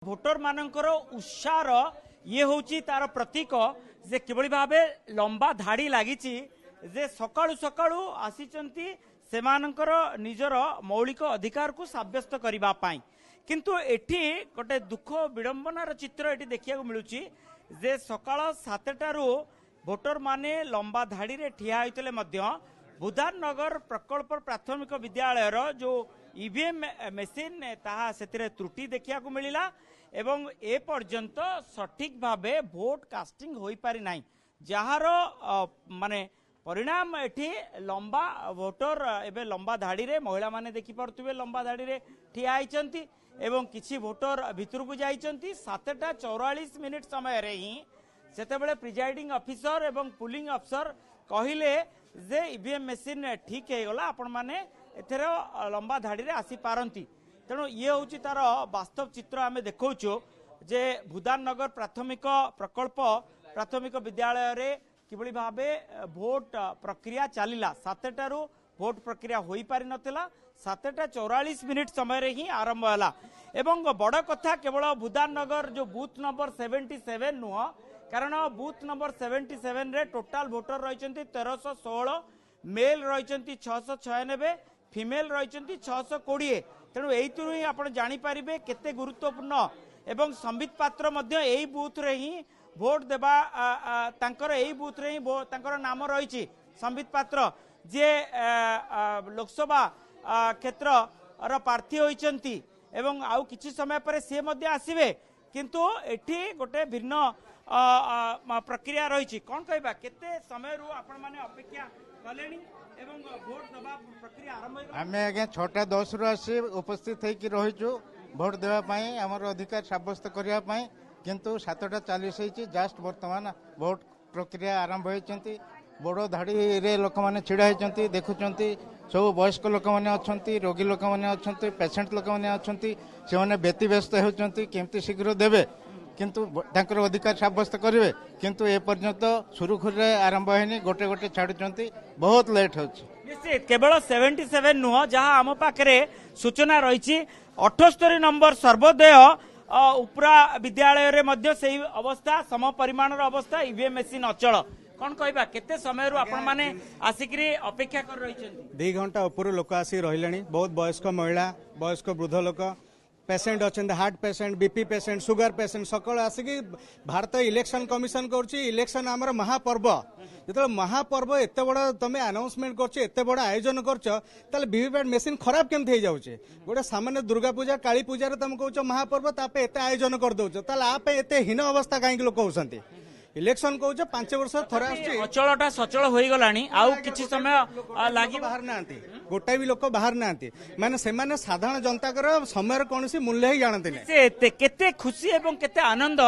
Voter मानकर उत्साह ये हूँ तार प्रतीक जे किभली भाव लंबा धाड़ी लगी जे सकाळु सकाळु आसीचंती सेमानकर निजर मौलिक अधिकार को साब्यस्त करिबा पाई किंतु एठी गोटे दुख विडंबनार चित्र एठी देखिया मिलुची जे सकाळ 7टारू भोटर माने लंबा धाड़ी रे ठिया होइतले मध्य भूदाननगर प्रकल्प प्राथमिक विद्यालय जो ईवीएम मेसीन ताहा सेतिरे त्रुटि देखिया मिलिला एवं ए पर्यंत सठिक भावे भोट कास्टिंग होई पारि नाही जहार माने परिणाम एठी लंबा भोटर एबे लंबा धाड़ी रे महिला माने देखि परतुबे लंबा धाड़ी रे ठिया आइचंती एवं किछि भोटर भितर को जाइचंती 7:44 समय रे ही सेतेबेले प्रिजाइडिंग ऑफिसर एवं पुलिंग अफसर कहिले जे ईवीएम मेसीन ठीक है गला आपण माने एथेर लंबा धाड़ी रे आसी पारंती तेणु ये हूँ तार वास्तव चित्र आम देखु जे भूदाननगर प्राथमिक प्रकल्प प्राथमिक विद्यालय रे किभली भावे भोट प्रक्रिया चलिला 7टारू भोट प्रक्रिया होई पारि नथिला 7:44 समय रे ही आरंभ होला एवं बड़ कथा केवल भूदाननगर जो बूथ नंबर 77 नुह कारण बूथ नंबर 77 रे टोटाल भोटर रही 1316 मेल रही 696 फीमेल रही 620 तेणु यही ही आप जानीपारे केते गुरुत्वपूर्ण एवं संबित पात्र मध्य यही बूथ रे ही भोट देवा तांकर यही बूथ रे ही तांकर नाम रही संबित पात्र जे लोकसभा क्षेत्र प्रार्थी होइचंती एवं आउ किछि समय पर से मध्य आसीबे किंतु एठी गोटे भिन्न प्रक्रिया रही कौन कहबा केते समय रु आपण माने अपेक्षा कलेनी एवं भोट दबा प्रक्रिया आरंभ आमे आगे 6:10 रु आसी उपस्थित होई कि रहिजु भोट देवा पई हमर अधिकार साब्यस्त करिया पई किंतु 7:40 होई जस्ट वर्तमान भोट प्रक्रिया आरंभ होइचंती बड़ो धाड़ी रे लोक माने छिड़ा होइचंती देखुचंती सब वयस्क लोक माने अछंती रोगी लोक माने अछंती पेशेंट लोक माने अछंती से माने व्यतिव्यस्त होचंती केमती शीघ्र देबे किंतु तांकर अधिकार साब्यस्त करेंगे किंतु ए पर्यंत सुरुखुरे आरंभ होनी गोटे गोटे छाड़ुचंती बहुत लेट होची निश्चित केवल 77 नुह जहां आम पाखे सूचना रही 78 नंबर सर्वोदय उपरा विद्यालय रे मध्य सही अवस्था सम परिमाण अवस्था ईवीएम मेसीन अचल कौन कहबा केते समय रु आपण माने आसिकरी अपेक्षा कर रही 2 घंटा ऊपर लोक आसी रहिलानी बहुत वयस्क महिला वयस्क वृद्ध लोक पेसेंट अच्छा heart patient BP patient sugar patient सकाल आसिक भारत इलेक्शन कमिशन करुच्ची इलेक्शन आमर महापर्व जो महापर्व एत बड़ तुम अनाउंसमेंट करते बड़ आयोजन कर वीवीपैट मेसीन खराब केमती हो जाऊे गोटे सामान्य दुर्गा पूजा काली पूजा तुम कह महापर्व ताप एत आयोजन करदे एत हीन अवस्था कहीं लोक कहते इलेक्शन कौच 5 वर्ष थरे अचलटा सचल हो गलानी आउ किछि समय लागि बाहर ना गोटाए भी लोक बाहर ना माने से माने साधारण जनता कर समय कौन मूल्य ही जानते नहीं केते खुशी एवं केते आनंद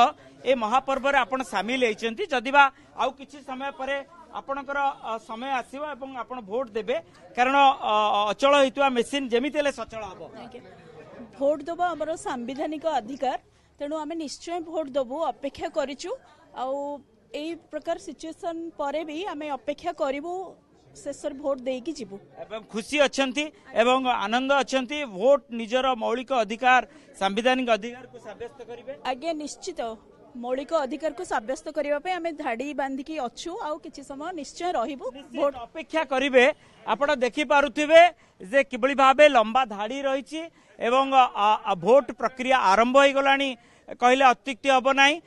ए महापर्व रे आपण शामिल होइचंती जदिबा आउ किछि समय परे आपणकर समय आसीबो एवं आपण भोट देबे कारण अचल होइतवा मेसीन जेमितेले सचल हबो भोट दबा हमर संवैधानिक अधिकार तेणु आमे निश्चय भोट दबु अपेक्षा करिचु आउ एई प्रकार सिचुएशन परे भी आमे अपेक्षा करिवु शेषर भोट देकी जीवु एवं खुशी अछंती एवं आनंद अछंती भोट निजर मौलिक अधिकार संवैधानिक अधिकार को साब्यस्त करिवे आगे निश्चित मौलिक अधिकार को साब्यस्त करिवा पे आमे धाड़ी बांधिकी अछु आउ किछि समय निश्चय रहिबु भोट अपेक्षा करिवे आपण देखि पारुथिबे जे किबळी भाबे लंबा धाड़ी रहिछि एवं भोट प्रक्रिया आरंभ होई गलानी कहले अत्युक्ति हबो नाही।